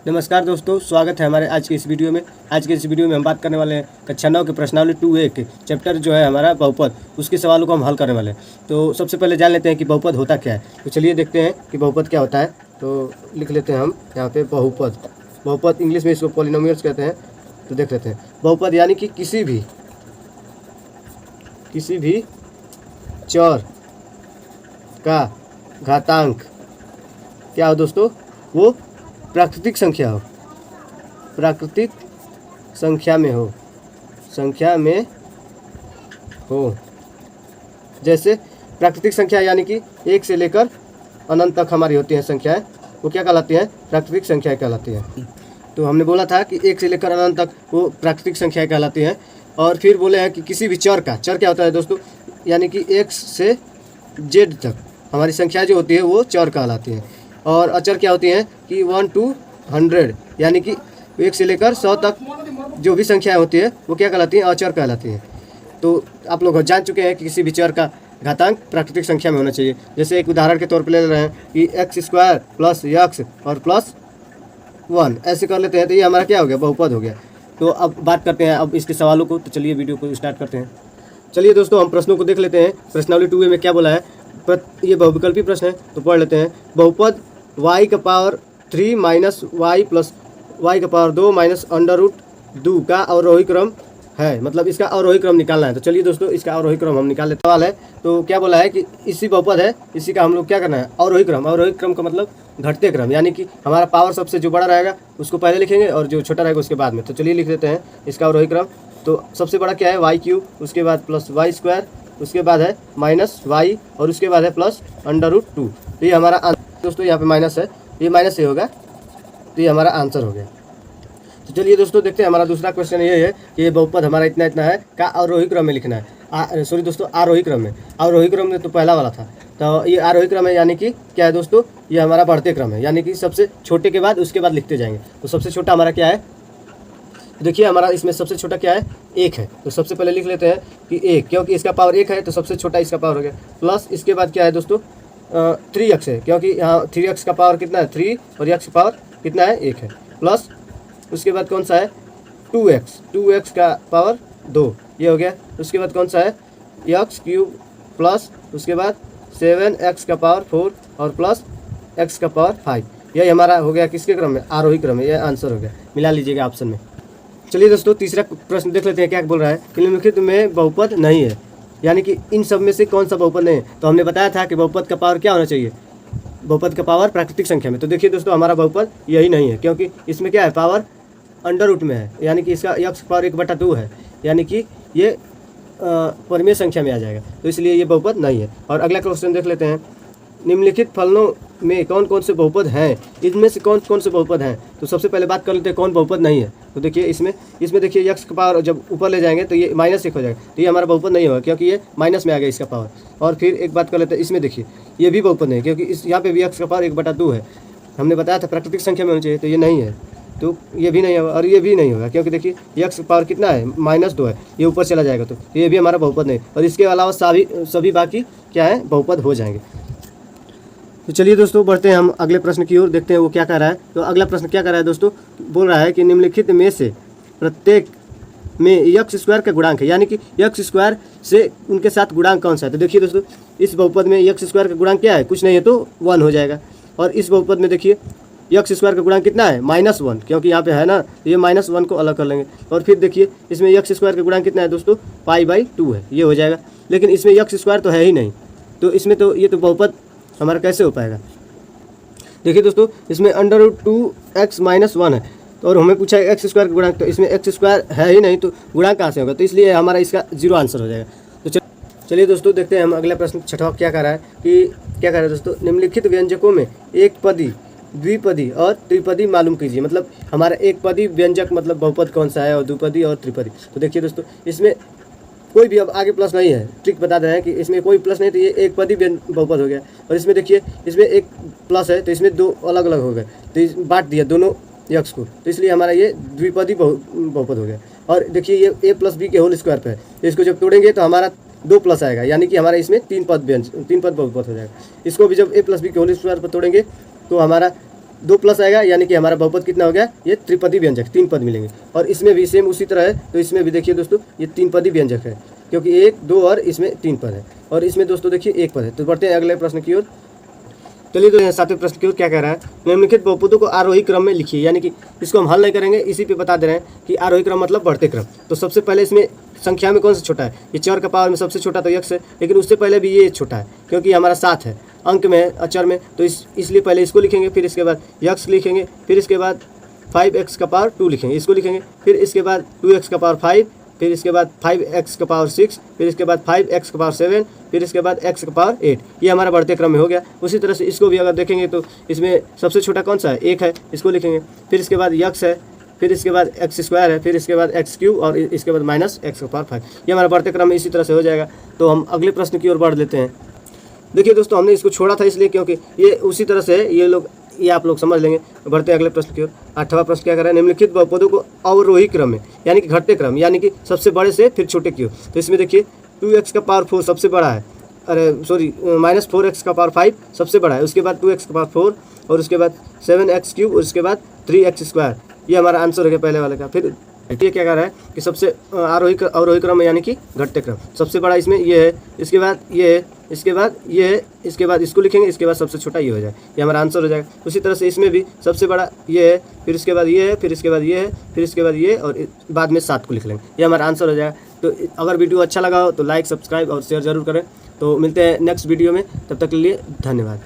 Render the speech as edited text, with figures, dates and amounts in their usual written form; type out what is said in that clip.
नमस्कार दोस्तों, स्वागत है हमारे आज के इस वीडियो में। आज के इस वीडियो में हम बात करने वाले हैं कक्षा 9 के प्रश्नावली 2A के चैप्टर जो है हमारा बहुपद, उसके सवालों को हम हल करने वाले हैं। तो सबसे पहले जान लेते हैं कि बहुपद होता क्या है। तो चलिए देखते हैं कि बहुपद क्या होता है। तो लिख लेते हैं हम यहाँ पे बहुपद। बहुपद इंग्लिश में इसको पॉलिनोमियल्स कहते हैं। तो देख लेते हैं बहुपद यानी कि किसी भी चर का घातांक क्या हो दोस्तों, वो प्राकृतिक संख्या हो, प्राकृतिक संख्या में हो। जैसे प्राकृतिक संख्या यानी कि 1 से लेकर अनंत तक हमारी होती हैं संख्याएं, वो क्या कहलाती हैं? प्राकृतिक संख्याएं कहलाती हैं। तो हमने बोला था कि 1 से लेकर अनंत तक वो प्राकृतिक संख्याएं कहलाती हैं। और फिर बोले हैं कि किसी भी चर का, चर क्या होता है दोस्तों, यानी कि x से z तक हमारी संख्या जो होती है वो चर कहलाती है। और अचर क्या होती हैं कि 1 to 100 यानी कि 1 से लेकर 100 तक जो भी संख्याएं होती है वो क्या कहलाती हैं? अचर कहलाती हैं। तो आप लोग जान चुके हैं कि किसी भी चर का घातांक प्राकृतिक संख्या में होना चाहिए। जैसे एक उदाहरण के तौर पर ले रहे हैं कि x² प्लस x और प्लस 1 ऐसे कर लेते हैं, तो ये हमारा क्या हो गया? बहुपद हो गया। तो अब बात करते हैं अब इसके सवालों को। तो चलिए वीडियो को स्टार्ट करते हैं। चलिए दोस्तों, हम प्रश्नों को देख लेते हैं। प्रश्नावली 2A में क्या बोला है। ये बहुविकल्पी प्रश्न है, तो पढ़ लेते हैं। बहुपद y का power 3 minus y plus y का पावर 2 माइनस √2 का अवरोही क्रम है, मतलब इसका अवरोही क्रम निकालना है। तो चलिए दोस्तों, इसका अवरोही क्रम हम निकाल लेते हैं। सवाल है तो क्या बोला है कि इसी बहुपद है, इसी का हम लोग क्या करना है? अवरोही क्रम। अवरोही क्रम का मतलब घटते क्रम, यानी कि हमारा पावर सबसे जो बड़ा रहेगा उसको पहले लिखेंगे और जो छोटा रहेगा उसके बाद में। तो चलिए लिख देते हैं इसका अवरोही क्रम। तो सबसे बड़ा क्या है? y3, उसके बाद प्लस y², उसके बाद है माइनस y और उसके बाद है प्लस √2। तो ये हमारा दोस्तों यहाँ पे माइनस है, ये माइनस से होगा, तो ये हमारा आंसर हो गया। तो चलिए दोस्तों देखते हैं, हमारा दूसरा क्वेश्चन ये है कि ये बहुपद हमारा इतना इतना है का अवरोही क्रम में लिखना है। सॉरी दोस्तों, आरोही क्रम में। अवरोही क्रम में तो पहला वाला था, तो ये आरोही क्रम है, यानी कि क्या है दोस्तों? ये हमारा बढ़ते क्रम है, यानी कि सबसे छोटे के बाद उसके बाद लिखते जाएंगे। तो सबसे छोटा हमारा क्या है? देखिए हमारा इसमें सबसे छोटा क्या है? 1 है। तो सबसे पहले लिख लेते हैं कि 1, क्योंकि इसका पावर 1 है तो सबसे छोटा इसका पावर हो गया। प्लस इसके बाद क्या है दोस्तों? 3x है, क्योंकि यहाँ 3x का पावर कितना है? 3, और x का पावर कितना है? 1 है। प्लस उसके बाद कौन सा है? 2x का पावर 2, ये हो गया। उसके बाद कौन सा है? x³ प्लस उसके बाद 7x का पावर 4 और प्लस x का पावर 5। यही हमारा हो गया किसके क्रम में? आरोही क्रम में। यह आंसर हो गया, मिला लीजिएगा ऑप्शन में। चलिए दोस्तों, तीसरा प्रश्न देख लेते हैं क्या बोल रहा है। निम्नलिखित में बहुपद नहीं है, यानी कि इन सब में से कौन सा बहुपद नहीं है। तो हमने बताया था कि बहुपद का पावर क्या होना चाहिए? बहुपद का पावर प्राकृतिक संख्या में। तो देखिए दोस्तों, हमारा बहुपद यही नहीं है, क्योंकि इसमें क्या है? पावर √2 में है, यानी कि इसका x पावर 1/2 है, यानी कि ये परिमेय संख्या में आ जाएगा, तो इसलिए ये बहुपद नहीं है। और अगला क्वेश्चन देख लेते हैं। निम्नलिखित फलनों में कौन कौन से बहुपद हैं? इनमें से कौन कौन से बहुपद हैं? तो सबसे पहले बात कर लेते हैं कौन बहुपद नहीं है। तो देखिए इसमें देखिए x का पावर जब ऊपर ले जाएंगे तो ये -1 हो जाएगा, तो ये हमारा बहुपद नहीं होगा, क्योंकि ये माइनस में आ गया इसका पावर। और फिर एक बात कर लेते हैं, इसमें देखिए ये भी बहुपद नहीं है, क्योंकि इस यहाँ पे भी x का पावर 1/2 है। हमने बताया था प्राकृतिक संख्या में होना चाहिए, तो ये नहीं है, तो ये भी नहीं होगा और ये भी नहीं होगा, क्योंकि देखिए x पावर कितना है? -2 है, ये ऊपर चला जाएगा, तो ये भी हमारा बहुपद नहीं। और इसके अलावा सभी बाकी क्या है? बहुपद हो जाएंगे। तो चलिए दोस्तों, बढ़ते हैं हम अगले प्रश्न की ओर, देखते हैं वो क्या कह रहा है। तो अगला प्रश्न क्या कह रहा है दोस्तों? बोल रहा है कि निम्नलिखित में से प्रत्येक में x² का गुणांक है, यानी कि x² से उनके साथ गुणांक कौन सा है। तो देखिए दोस्तों, इस बहुपद में x² का गुणांक क्या है? कुछ नहीं है, तो 1 हो जाएगा। और इस बहुपद में देखिए x² का गुणांक कितना है? -1, क्योंकि यहाँ पे है ना, तो ये -1 को अलग कर लेंगे। और फिर देखिए इसमें x² का गुणांक कितना है दोस्तों? π/2 है, ये हो जाएगा। लेकिन इसमें x² तो है ही नहीं, तो इसमें तो ये तो बहुपद हमारा कैसे हो पाएगा? देखिए दोस्तों, इसमें √2x - 1 है, तो और हमें पूछा है x² का गुणांक, तो इसमें x² है ही नहीं, तो गुणांक कहाँ से होगा? तो इसलिए हमारा इसका 0 आंसर हो जाएगा। तो चलिए दोस्तों देखते हैं हम अगला प्रश्न। छठवां क्या कह रहा है कि क्या कह रहा है दोस्तों? निम्नलिखित व्यंजकों में एक पदी, द्विपदी और त्रिपदी मालूम कीजिए। मतलब हमारा एक पदी व्यंजक मतलब बहुपद कौन सा है, और द्विपदी और त्रिपदी। तो देखिए दोस्तों, इसमें कोई भी अब आगे प्लस नहीं है, ट्रिक बता रहे हैं कि इसमें कोई प्लस नहीं, तो ये एक पदी बहुपद हो गया। और इसमें देखिए इसमें एक प्लस है, तो इसमें 2 अलग अलग हो गए, तो बांट दिया दोनों x को, तो इसलिए हमारा ये द्विपदी बहुपद हो गया। और देखिए ये a + b के होल स्क्वायर पे है, तो इसको जब तोड़ेंगे तो हमारा 2 प्लस आएगा, यानी कि हमारा इसमें 3 पद बहुपद हो जाएगा। इसको भी जब a + b के होल स्क्वायर पर तोड़ेंगे तो हमारा 2 प्लस आएगा, यानी कि हमारा बहुपद कितना हो गया, ये त्रिपदी व्यंजक, 3 पद मिलेंगे। और इसमें भी सेम उसी तरह है, तो इसमें भी देखिए दोस्तों ये 3 पदी व्यंजक है, क्योंकि 1, 2 और इसमें 3 पद है, और इसमें दोस्तों देखिए 1 पद है। तो बढ़ते हैं अगले प्रश्न की ओर। चलिए तो 7वें प्रश्न की ओर क्या कह रहा है, निम्नलिखित बहुपदों को आरोही क्रम में लिखिए, यानी कि इसको हम हल नहीं करेंगे, इसी पे बता दे रहे हैं कि आरोही क्रम मतलब बढ़ते क्रम। तो सबसे पहले इसमें संख्या में कौन सा छोटा है, ये 4 का पावर में सबसे छोटा तो यक्स है, लेकिन उससे पहले भी ये छोटा है, क्योंकि हमारा 7 है अंक में अचर में, तो इसलिए पहले इसको लिखेंगे, फिर इसके बाद यक्स लिखेंगे, फिर इसके बाद 5x का पावर 2 लिखेंगे, इसको लिखेंगे, फिर इसके बाद 2x का पावर 5, फिर इसके बाद 5x का पावर 6, फिर इसके बाद 5x का पावर 7, फिर इसके बाद x का पावर 8। ये हमारा बढ़ते क्रम में हो गया। उसी तरह से इसको भी अगर देखेंगे तो इसमें सबसे छोटा कौन सा है, 1 है, इसको लिखेंगे, फिर इसके बाद यक्स है, फिर इसके बाद एक्स स्क्वायर है, फिर इसके बाद एक्स क्यूब, और इसके बाद माइनस एक्स का पावर 5। ये हमारा बढ़ते क्रम में इसी तरह से हो जाएगा। तो हम अगले प्रश्न की ओर बढ़ लेते हैं। देखिए दोस्तों, हमने इसको छोड़ा था इसलिए क्योंकि ये उसी तरह से है, ये आप लोग समझ लेंगे। बढ़ते हैं अगले प्रश्न की ओर। 8वां प्रश्न क्या कर रहा है, निम्नलिखित बहुपदों को अवरोही क्रम में, यानी कि घटते क्रम, यानी कि सबसे बड़े से फिर छोटे की ओर। तो इसमें देखिए 2x का पावर 4 सबसे बड़ा है, माइनस 4x का पावर 5 सबसे बड़ा है, उसके बाद 2x का पावर 4, और उसके बाद 7x क्यूब, और उसके बाद 3x स्क्वायर। ये हमारा आंसर हो गया पहले वाले का। फिर ये क्या कह रहा है कि सबसे अवरोही क्रम यानी कि घटते क्रम, सबसे बड़ा इसमें ये है, इसके बाद ये है, इसके बाद ये है, इसके बाद इसको लिखेंगे, इसके बाद सबसे छोटा ये हो जाए, ये हमारा आंसर हो जाएगा। उसी तरह से इसमें भी सबसे बड़ा ये है, फिर इसके बाद ये है, फिर इसके बाद ये है, फिर इसके बाद ये, और बाद में 7 को लिख लेंगे, ये हमारा आंसर हो जाएगा। तो अगर वीडियो अच्छा लगा हो तो लाइक, सब्सक्राइब और शेयर जरूर करें। तो मिलते हैं नेक्स्ट वीडियो में, तब तक के लिए धन्यवाद।